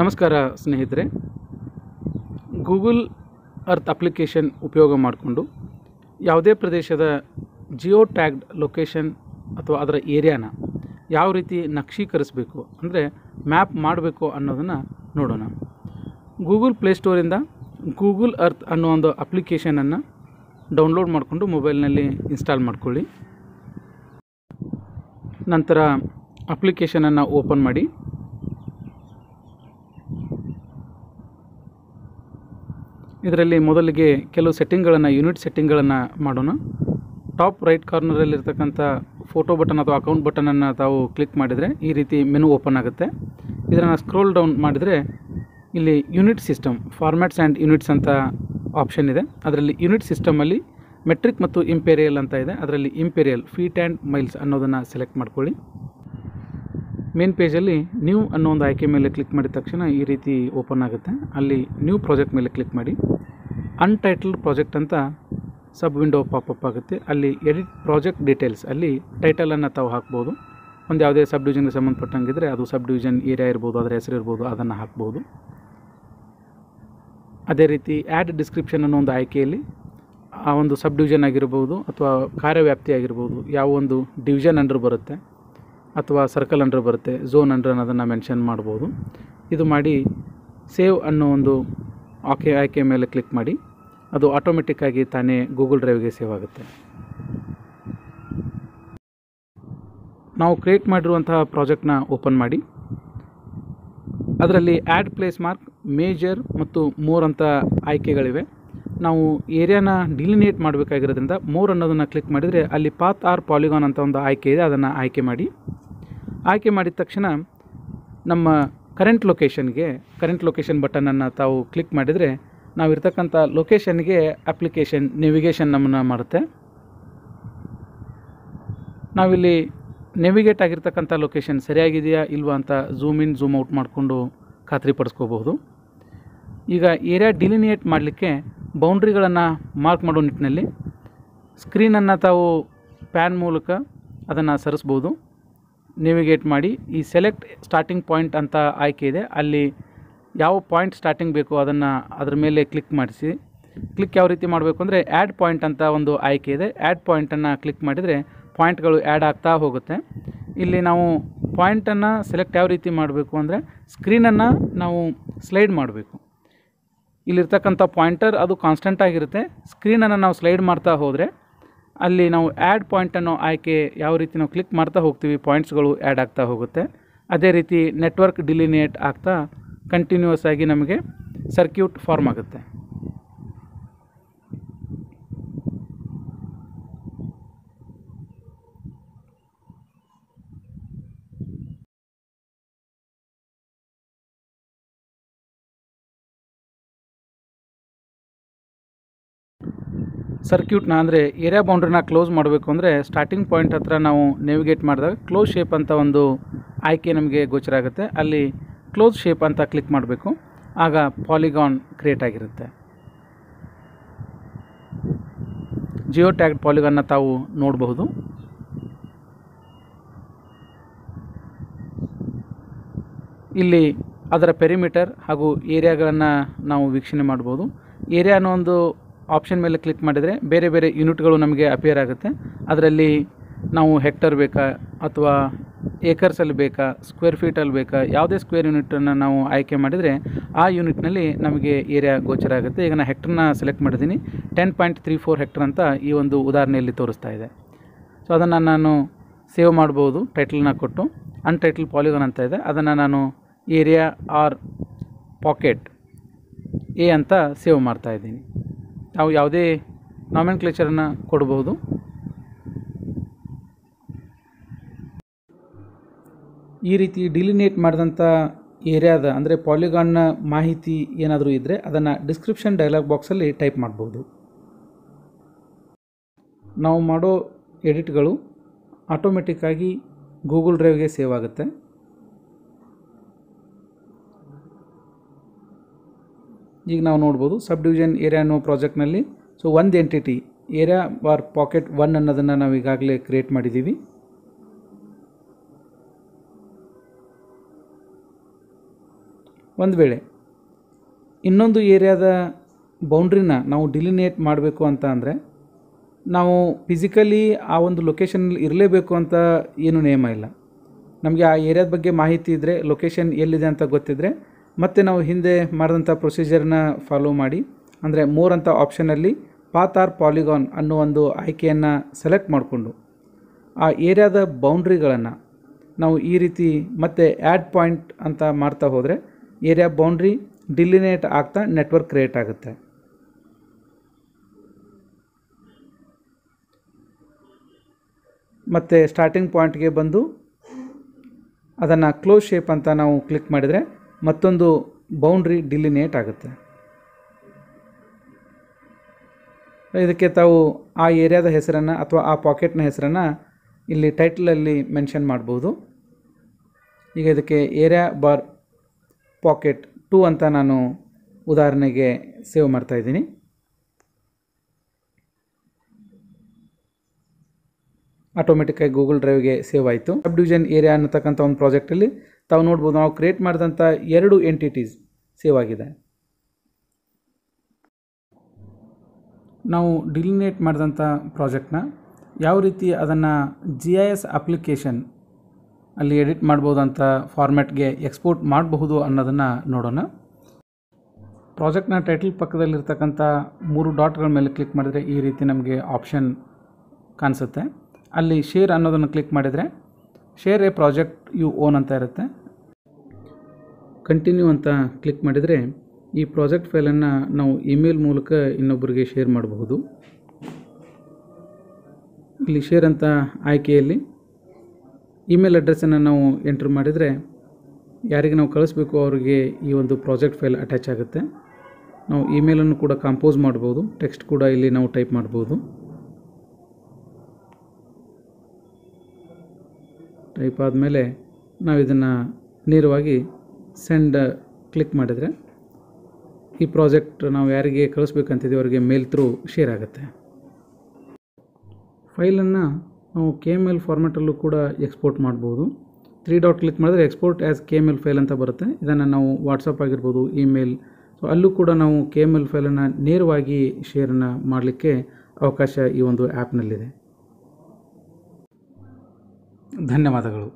ನಮಸ್ಕಾರ ಸ್ನೇಹಿತರೆ. Google earth application ಉಪಯೋಗ ಮಾಡಿಕೊಂಡು ಯಾವುದೇ ಪ್ರದೇಶದ ಜಿಯೋ ಟ್ಯಾಗ್ಡ್ ಲೊಕೇಶನ್ ಅಥವಾ ಅದರ ಏರಿಯಾನ ಯಾವ ರೀತಿ ನಕ್ಷೀಕರಿಸಬೇಕು ಅಂದರೆ ಮ್ಯಾಪ್ ಮಾಡಬೇಕು ಅನ್ನೋದನ್ನು ನೋಡೋಣ. ಗೂಗಲ್ ಪ್ಲೇಸ್ಟೋರಿಂದ ಗೂಗಲ್ ಅರ್ತ್ ಅನ್ನೋ ಒಂದು ಅಪ್ಲಿಕೇಶನನ್ನು ಡೌನ್ಲೋಡ್ ಮಾಡಿಕೊಂಡು ಮೊಬೈಲ್ನಲ್ಲಿ ಇನ್ಸ್ಟಾಲ್ ಮಾಡ್ಕೊಳ್ಳಿ. ನಂತರ ಅಪ್ಲಿಕೇಶನನ್ನು ಓಪನ್ ಮಾಡಿ. ಇದರಲ್ಲಿ ಮೊದಲಿಗೆ ಕೆಲವು ಸೆಟ್ಟಿಂಗ್ಗಳನ್ನು ಯೂನಿಟ್ ಸೆಟ್ಟಿಂಗ್ಗಳನ್ನು ಮಾಡೋಣ. ಟಾಪ್ ರೈಟ್ ಕಾರ್ನರಲ್ಲಿರ್ತಕ್ಕಂಥ ಫೋಟೋ ಬಟನ್ ಅಥವಾ ಅಕೌಂಟ್ ಬಟನನ್ನು ತಾವು ಕ್ಲಿಕ್ ಮಾಡಿದರೆ ಈ ರೀತಿ ಮೆನು ಓಪನ್ ಆಗುತ್ತೆ. ಇದನ್ನು ಸ್ಕ್ರೋಲ್ ಡೌನ್ ಮಾಡಿದರೆ ಇಲ್ಲಿ unit system formats and units ಅಂತ ಆಪ್ಷನ್ ಇದೆ. ಅದರಲ್ಲಿ ಯೂನಿಟ್ ಸಿಸ್ಟಮಲ್ಲಿ ಮೆಟ್ರಿಕ್ ಮತ್ತು ಇಂಪೀರಿಯಲ್ ಅಂತ ಇದೆ. ಅದರಲ್ಲಿ ಇಂಪೀರಿಯಲ್ ಫೀಟ್ ಆ್ಯಂಡ್ ಮೈಲ್ಸ್ ಅನ್ನೋದನ್ನು ಸೆಲೆಕ್ಟ್ ಮಾಡ್ಕೊಳ್ಳಿ. ಮೇನ್ ಪೇಜಲ್ಲಿ ನ್ಯೂ ಅನ್ನೋ ಒಂದು ಆಯ್ಕೆ ಮೇಲೆ ಕ್ಲಿಕ್ ಮಾಡಿದ ತಕ್ಷಣ ಈ ರೀತಿ ಓಪನ್ ಆಗುತ್ತೆ. ಅಲ್ಲಿ ನ್ಯೂ ಪ್ರಾಜೆಕ್ಟ್ ಮೇಲೆ ಕ್ಲಿಕ್ ಮಾಡಿ. ಅನ್ಟೈಟಲ್ಡ್ ಪ್ರಾಜೆಕ್ಟ್ ಅಂತ ಸಬ್ ವಿಂಡೋ ಪಾಪಪ್ ಆಗುತ್ತೆ. ಅಲ್ಲಿ ಎಡಿಟ್ ಪ್ರಾಜೆಕ್ಟ್ ಡೀಟೇಲ್ಸ್ ಅಲ್ಲಿ ಟೈಟಲನ್ನು ತಾವು ಹಾಕ್ಬೋದು. ಒಂದು ಯಾವುದೇ ಸಬ್ ಡಿವಿಷನ್ಗೆ ಸಂಬಂಧಪಟ್ಟಂಗಿದ್ರೆ ಅದು ಸಬ್ ಡಿವಿಷನ್ ಏರಿಯಾ ಇರ್ಬೋದು, ಅದರ ಹೆಸರು ಇರ್ಬೋದು, ಅದನ್ನು ಹಾಕ್ಬೋದು. ಅದೇ ರೀತಿ ಆ್ಯಡ್ ಡಿಸ್ಕ್ರಿಪ್ಷನ್ ಅನ್ನೋ ಒಂದು ಆಯ್ಕೆಯಲ್ಲಿ ಆ ಒಂದು ಸಬ್ ಡಿವಿಷನ್ ಆಗಿರ್ಬೋದು ಅಥವಾ ಕಾರ್ಯವ್ಯಾಪ್ತಿ ಆಗಿರ್ಬೋದು, ಯಾವ ಒಂದು ಡಿವಿಷನ್ ಅಂಡರ್ ಬರುತ್ತೆ ಅಥವಾ ಸರ್ಕಲ್ ಅಂಡರ್ ಬರುತ್ತೆ, ಝೋನ್ ಅಂಡರ್ ಅನ್ನೋದನ್ನು ಮೆನ್ಷನ್ ಮಾಡ್ಬೋದು. ಇದು ಮಾಡಿ ಸೇವ್ ಅನ್ನೋ ಒಂದು ಆಯ್ಕೆ ಮೇಲೆ ಕ್ಲಿಕ್ ಮಾಡಿ. ಅದು ಆಟೋಮೆಟಿಕ್ಕಾಗಿ ತಾನೇ ಗೂಗಲ್ ಡ್ರೈವ್ಗೆ ಸೇವ್ ಆಗುತ್ತೆ. ನಾವು ಕ್ರಿಯೇಟ್ ಮಾಡಿರುವಂತಹ ಪ್ರಾಜೆಕ್ಟ್ನ ಓಪನ್ ಮಾಡಿ. ಅದರಲ್ಲಿ ಆ್ಯಡ್ ಪ್ಲೇಸ್ ಮಾರ್ಕ್, ಮೇಜರ್ ಮತ್ತು ಮೋರ್ ಅಂತ ಆಯ್ಕೆಗಳಿವೆ. ನಾವು ಏರಿಯಾನ ಡಿಲಿನೇಟ್ ಮಾಡಬೇಕಾಗಿರೋದ್ರಿಂದ ಮೋರ್ ಅನ್ನೋದನ್ನು ಕ್ಲಿಕ್ ಮಾಡಿದರೆ ಅಲ್ಲಿ ಪಾತ್ ಆರ್ ಪಾಲಿಗಾನ್ ಅಂತ ಒಂದು ಆಯ್ಕೆ ಇದೆ. ಅದನ್ನು ಆಯ್ಕೆ ಮಾಡಿ. ಆಯ್ಕೆ ಮಾಡಿದ ತಕ್ಷಣ ನಮ್ಮ ಕರೆಂಟ್ ಲೊಕೇಶನ್ ಬಟನನ್ನು ತಾವು ಕ್ಲಿಕ್ ಮಾಡಿದರೆ ನಾವಿರ್ತಕ್ಕಂಥ ಲೊಕೇಶನ್ಗೆ ಅಪ್ಲಿಕೇಶನ್ ನೇವಿಗೇಷನ್ ನಮ್ಮನ್ನು ಮಾಡುತ್ತೆ. ನಾವಿಲ್ಲಿ ನೇವಿಗೇಟ್ ಆಗಿರ್ತಕ್ಕಂಥ ಲೊಕೇಶನ್ ಸರಿಯಾಗಿದೆಯಾ ಇಲ್ವಾ ಅಂತ ಝೂಮ್ ಇನ್ ಝೂಮ್ ಔಟ್ ಮಾಡಿಕೊಂಡು ಖಾತ್ರಿಪಡಿಸ್ಕೋಬಹುದು. ಈಗ ಏರಿಯಾ ಡಿಲಿನಿಯೇಟ್ ಮಾಡಲಿಕ್ಕೆ ಬೌಂಡ್ರಿಗಳನ್ನು ಮಾರ್ಕ್ ಮಾಡೋ ನಿಟ್ಟಿನಲ್ಲಿ ಸ್ಕ್ರೀನನ್ನು ತಾವು ಪ್ಯಾನ್ ಮೂಲಕ ಅದನ್ನು ಸರಿಸ್ಬೋದು. ನೇವಿಗೇಟ್ ಮಾಡಿ ಈ ಸೆಲೆಕ್ಟ್ ಸ್ಟಾರ್ಟಿಂಗ್ ಪಾಯಿಂಟ್ ಅಂತ ಆಯ್ಕೆ ಇದೆ. ಅಲ್ಲಿ ಯಾವ ಪಾಯಿಂಟ್ ಸ್ಟಾರ್ಟಿಂಗ್ ಬೇಕೋ ಅದನ್ನು ಅದರ ಮೇಲೆ ಕ್ಲಿಕ್ ಮಾಡಿಸಿ. ಕ್ಲಿಕ್ ಯಾವ ರೀತಿ ಮಾಡಬೇಕು ಅಂದರೆ ಆ್ಯಡ್ ಪಾಯಿಂಟ್ ಅಂತ ಒಂದು ಆಯ್ಕೆ ಇದೆ. ಆ್ಯಡ್ ಪಾಯಿಂಟನ್ನು ಕ್ಲಿಕ್ ಮಾಡಿದರೆ ಪಾಯಿಂಟ್ಗಳು ಆ್ಯಡ್ ಆಗ್ತಾ ಹೋಗುತ್ತೆ. ಇಲ್ಲಿ ನಾವು ಪಾಯಿಂಟನ್ನು ಸೆಲೆಕ್ಟ್ ಯಾವ ರೀತಿ ಮಾಡಬೇಕು ಅಂದರೆ ಸ್ಕ್ರೀನನ್ನು ನಾವು ಸ್ಲೈಡ್ ಮಾಡಬೇಕು. ಇಲ್ಲಿರ್ತಕ್ಕಂಥ ಪಾಯಿಂಟರ್ ಅದು ಕಾನ್ಸ್ಟೆಂಟ್ ಆಗಿರುತ್ತೆ. ಸ್ಕ್ರೀನನ್ನು ನಾವು ಸ್ಲೈಡ್ ಮಾಡ್ತಾ ಹೋದರೆ ಅಲ್ಲಿ ನಾವು ಆ್ಯಡ್ ಪಾಯಿಂಟ್ ಅನ್ನೋ ಆಯ್ಕೆ ಯಾವ ರೀತಿ ನಾವು ಕ್ಲಿಕ್ ಮಾಡ್ತಾ ಹೋಗ್ತೀವಿ ಪಾಯಿಂಟ್ಸ್ಗಳು ಆ್ಯಡ್ ಆಗ್ತಾ ಹೋಗುತ್ತೆ. ಅದೇ ರೀತಿ ನೆಟ್ವರ್ಕ್ ಡಿಲಿನೇಟ್ ಆಗ್ತಾ ಕಂಟಿನ್ಯೂಸ್ ಆಗಿ ನಮಗೆ ಸರ್ಕ್ಯೂಟ್ ಫಾರ್ಮ್ ಆಗುತ್ತೆ. ಸರ್ಕ್ಯೂಟ್ನ ಅಂದರೆ ಏರಿಯಾ ಬೌಂಡ್ರಿನ ಕ್ಲೋಸ್ ಮಾಡಬೇಕು ಅಂದರೆ ಸ್ಟಾರ್ಟಿಂಗ್ ಪಾಯಿಂಟ್ ಹತ್ರ ನಾವು ನೇವಿಗೇಟ್ ಮಾಡಿದಾಗ ಕ್ಲೋಸ್ ಶೇಪ್ ಅಂತ ಒಂದು ಆಯ್ಕೆ ನಮಗೆ ಗೋಚರ ಆಗುತ್ತೆ. ಅಲ್ಲಿ ಕ್ಲೋಸ್ ಶೇಪ್ ಅಂತ ಕ್ಲಿಕ್ ಮಾಡಬೇಕು. ಆಗ ಪಾಲಿಗಾನ್ ಕ್ರಿಯೇಟ್ ಆಗಿರುತ್ತೆ. ಜಿಯೋ ಟ್ಯಾಗ್ಡ್ ಪಾಲಿಗಾನ್ನ ತಾವು ನೋಡಬಹುದು. ಇಲ್ಲಿ ಅದರ ಪೆರಿಮೀಟರ್ ಹಾಗೂ ಏರಿಯಾಗಳನ್ನು ನಾವು ವೀಕ್ಷಣೆ ಮಾಡ್ಬೋದು. ಏರಿಯಾ ಅನ್ನೋ ಒಂದು ಆಪ್ಷನ್ ಮೇಲೆ ಕ್ಲಿಕ್ ಮಾಡಿದರೆ ಬೇರೆ ಬೇರೆ ಯೂನಿಟ್ಗಳು ನಮಗೆ ಅಪಿಯರ್ ಆಗುತ್ತೆ. ಅದರಲ್ಲಿ ನಾವು ಹೆಕ್ಟರ್ ಬೇಕಾ ಅಥವಾ ಏಕರ್ಸಲ್ಲಿ ಬೇಕಾ, ಸ್ಕ್ವೇರ್ ಫೀಟಲ್ಲಿ ಬೇಕಾ, ಯಾವುದೇ ಸ್ಕ್ವೇರ್ ಯೂನಿಟನ್ನು ನಾವು ಆಯ್ಕೆ ಮಾಡಿದರೆ ಆ ಯೂನಿಟ್ನಲ್ಲಿ ನಮಗೆ ಏರಿಯಾ ಗೋಚರ ಆಗುತ್ತೆ. ಈಗ ನಾನು ಹೆಕ್ಟರ್ನ ಸೆಲೆಕ್ಟ್ ಮಾಡಿದ್ದೀನಿ. 10.34 ಹೆಕ್ಟರ್ ಅಂತ ಈ ಒಂದು ಉದಾಹರಣೆಯಲ್ಲಿ ತೋರಿಸ್ತಾ ಇದೆ. ಸೊ ಅದನ್ನು ನಾನು ಸೇವ್ ಮಾಡ್ಬೋದು ಟೈಟಲ್ನ ಕೊಟ್ಟು. ಅನ್ಟೈಟಲ್ ಪಾಲಿಗಾನ್ ಅಂತ ಇದೆ. ಅದನ್ನು ನಾನು ಏರಿಯಾ ಆರ್ ಪಾಕೆಟ್ ಎ ಅಂತ ಸೇವ್ ಮಾಡ್ತಾಯಿದ್ದೀನಿ. ನಾವು ಯಾವುದೇ ನಾಮೆನ್ಕ್ಲೇಚರನ್ನು ಕೊಡ್ಬೋದು. ಈ ರೀತಿ ಡಿಲಿನೇಟ್ ಮಾಡಿದಂಥ ಏರಿಯಾದ ಅಂದರೆ ಪಾಲಿಗಾನ್ನ ಮಾಹಿತಿ ಏನಾದರೂ ಇದ್ದರೆ ಅದನ್ನು ಡಿಸ್ಕ್ರಿಪ್ಷನ್ ಡೈಲಾಗ್ ಬಾಕ್ಸಲ್ಲಿ ಟೈಪ್ ಮಾಡ್ಬೋದು. ನಾವು ಮಾಡೋ ಎಡಿಟ್ಗಳು ಆಟೋಮೆಟಿಕ್ಕಾಗಿ ಗೂಗಲ್ ಡ್ರೈವ್ಗೆ ಸೇವ್ ಆಗುತ್ತೆ. ಈಗ ನಾವು ನೋಡ್ಬೋದು ಸಬ್ ಡಿವಿಷನ್ ಏರಿಯಾ ಅನ್ನೋ ಪ್ರಾಜೆಕ್ಟ್ನಲ್ಲಿ ಒಂದು ಎಂಟಿಟಿ ಏರಿಯಾ ಬಾರ್ ಪಾಕೆಟ್ 1 ಅನ್ನೋದನ್ನು ನಾವು ಈಗಾಗಲೇ ಕ್ರಿಯೇಟ್ ಮಾಡಿದ್ದೀವಿ. ಒಂದು ವೇಳೆ ಇನ್ನೊಂದು ಏರಿಯಾದ ಬೌಂಡ್ರಿನ ನಾವು ಡಿಲಿನೇಟ್ ಮಾಡಬೇಕು ಅಂತ ಅಂದರೆ ನಾವು ಫಿಸಿಕಲಿ ಆ ಒಂದು ಲೊಕೇಶನಲ್ಲಿ ಇರಲೇಬೇಕು ಅಂತ ಏನು ನಿಯಮ ಇಲ್ಲ. ನಮಗೆ ಆ ಏರಿಯಾದ ಬಗ್ಗೆ ಮಾಹಿತಿ ಇದ್ದರೆ, ಲೊಕೇಶನ್ ಎಲ್ಲಿದೆ ಅಂತ ಗೊತ್ತಿದ್ದರೆ, ಮತ್ತು ನಾವು ಹಿಂದೆ ಮಾಡಿದಂಥ ಪ್ರೊಸೀಜರ್ನ ಫಾಲೋ ಮಾಡಿ, ಅಂದರೆ ಮೋರ್ ಅಂತ ಆಪ್ಷನಲ್ಲಿ ಪಾತ್ ಆರ್ ಪಾಲಿಗಾನ್ ಅನ್ನೋ ಒಂದು ಆಯ್ಕೆಯನ್ನು ಸೆಲೆಕ್ಟ್ ಮಾಡಿಕೊಂಡು ಆ ಏರಿಯಾದ ಬೌಂಡ್ರಿಗಳನ್ನು ನಾವು ಈ ರೀತಿ ಮತ್ತೆ ಆ್ಯಡ್ ಪಾಯಿಂಟ್ ಅಂತ ಮಾಡ್ತಾ ಹೋದರೆ ಏರಿಯಾ ಬೌಂಡ್ರಿ ಡಿಲಿನೇಟ್ ಆಗ್ತಾ ನೆಟ್ವರ್ಕ್ ಕ್ರಿಯೇಟ್ ಆಗುತ್ತೆ. ಮತ್ತು ಸ್ಟಾರ್ಟಿಂಗ್ ಪಾಯಿಂಟ್ಗೆ ಬಂದು ಅದನ್ನು ಕ್ಲೋಸ್ ಶೇಪ್ ಅಂತ ನಾವು ಕ್ಲಿಕ್ ಮಾಡಿದರೆ ಮತ್ತೊಂದು ಬೌಂಡ್ರಿ ಡಿಲಿನೇಟ್ ಆಗುತ್ತೆ. ಇದಕ್ಕೆ ತಾವು ಆ ಏರಿಯಾದ ಹೆಸರನ್ನು ಅಥವಾ ಆ ಪಾಕೆಟ್ನ ಹೆಸರನ್ನು ಇಲ್ಲಿ ಟೈಟಲಲ್ಲಿ ಮೆನ್ಷನ್ ಮಾಡ್ಬೋದು. ಈಗ ಇದಕ್ಕೆ ಏರಿಯಾ ಬಾರ್ ಪಾಕೆಟ್ 2 ಅಂತ ನಾನು ಉದಾಹರಣೆಗೆ ಸೇವ್ ಮಾಡ್ತಾಯಿದ್ದೀನಿ. ಆಟೋಮೆಟಿಕ್ಕಾಗಿ ಗೂಗಲ್ ಡ್ರೈವ್ಗೆ ಸೇವ್ ಆಯಿತು. ಸಬ್ ಡಿವಿಷನ್ ಏರಿಯಾ ಅನ್ನತಕ್ಕಂಥ ಒಂದು ಪ್ರಾಜೆಕ್ಟಲ್ಲಿ ತಾವು ನೋಡ್ಬೋದು, ನಾವು ಕ್ರಿಯೇಟ್ ಮಾಡಿದಂಥ 2 ಎಂಟಿಟೀಸ್ ಸೇವ್ ಆಗಿದೆ. ನಾವು ಡಿಲಿನೇಟ್ ಮಾಡಿದಂಥ ಪ್ರಾಜೆಕ್ಟ್ನ ಯಾವ ರೀತಿ ಅದನ್ನು GIS ಅಪ್ಲಿಕೇಶನ್ ಅಲ್ಲಿ ಎಡಿಟ್ ಮಾಡ್ಬೋದು ಅಂತ ಫಾರ್ಮ್ಯಾಟ್ಗೆ ಎಕ್ಸ್ಪೋರ್ಟ್ ಮಾಡಬಹುದು ಅನ್ನೋದನ್ನು ನೋಡೋಣ. ಪ್ರಾಜೆಕ್ಟ್ನ ಟೈಟಲ್ ಪಕ್ಕದಲ್ಲಿರ್ತಕ್ಕಂಥ 3 ಡಾಟ್ಗಳ ಮೇಲೆ ಕ್ಲಿಕ್ ಮಾಡಿದರೆ ಈ ರೀತಿ ನಮಗೆ ಆಪ್ಷನ್ ಕಾಣಿಸುತ್ತೆ. ಅಲ್ಲಿ ಶೇರ್ ಅನ್ನೋದನ್ನು ಕ್ಲಿಕ್ ಮಾಡಿದರೆ share a project you own ಅಂತ ಇರುತ್ತೆ. ಕಂಟಿನ್ಯೂ ಅಂತ ಕ್ಲಿಕ್ ಮಾಡಿದರೆ ಈ ಪ್ರಾಜೆಕ್ಟ್ ಫೈಲನ್ನು ನಾವು ಇಮೇಲ್ ಮೂಲಕ ಇನ್ನೊಬ್ಬರಿಗೆ ಶೇರ್ ಮಾಡಬಹುದು. ಇಲ್ಲಿ ಶೇರ್ ಅಂತ ಆಯ್ಕೆಯಲ್ಲಿ ಇಮೇಲ್ ಅಡ್ರೆಸ್ಸನ್ನು ನಾವು ಎಂಟ್ರ್ ಮಾಡಿದರೆ ಯಾರಿಗೆ ನಾವು ಕಳಿಸ್ಬೇಕು ಅವರಿಗೆ ಈ ಒಂದು ಪ್ರಾಜೆಕ್ಟ್ ಫೈಲ್ ಅಟ್ಯಾಚ್ ಆಗುತ್ತೆ. ನಾವು ಇಮೇಲನ್ನು ಕೂಡ ಕಂಪೋಸ್ ಮಾಡ್ಬೋದು, ಟೆಕ್ಸ್ಟ್ ಕೂಡ ಇಲ್ಲಿ ನಾವು ಟೈಪ್ ಮಾಡ್ಬೋದು. ಟೈಪ್ ಆದಮೇಲೆ ನಾವು ಇದನ್ನು ನೇರವಾಗಿ ಸೆಂಡ್ ಕ್ಲಿಕ್ ಮಾಡಿದರೆ ಈ ಪ್ರಾಜೆಕ್ಟ್ ನಾವು ಯಾರಿಗೆ ಕಳಿಸ್ಬೇಕಂತಿದ್ದೀವಿ ಅವರಿಗೆ ಮೇಲ್ ಥ್ರೂ ಶೇರ್ ಆಗುತ್ತೆ. ಫೈಲನ್ನು ನಾವು KML ಫಾರ್ಮ್ಯಾಟಲ್ಲೂ ಕೂಡ ಎಕ್ಸ್ಪೋರ್ಟ್ ಮಾಡ್ಬೋದು. 3 ಡಾಟ್ ಕ್ಲಿಕ್ ಮಾಡಿದ್ರೆ ಎಕ್ಸ್ಪೋರ್ಟ್ ಆ್ಯಸ್ KML ಫೈಲ್ ಅಂತ ಬರುತ್ತೆ. ಇದನ್ನು ನಾವು ವಾಟ್ಸಪ್ ಆಗಿರ್ಬೋದು, ಇಮೇಲ್, ಸೊ ಅಲ್ಲೂ ಕೂಡ ನಾವು KML ಫೈಲನ್ನು ನೇರವಾಗಿ ಶೇರನ್ನು ಮಾಡಲಿಕ್ಕೆ ಅವಕಾಶ ಈ ಒಂದು ಆ್ಯಪ್ನಲ್ಲಿದೆ. ಧನ್ಯವಾದಗಳು.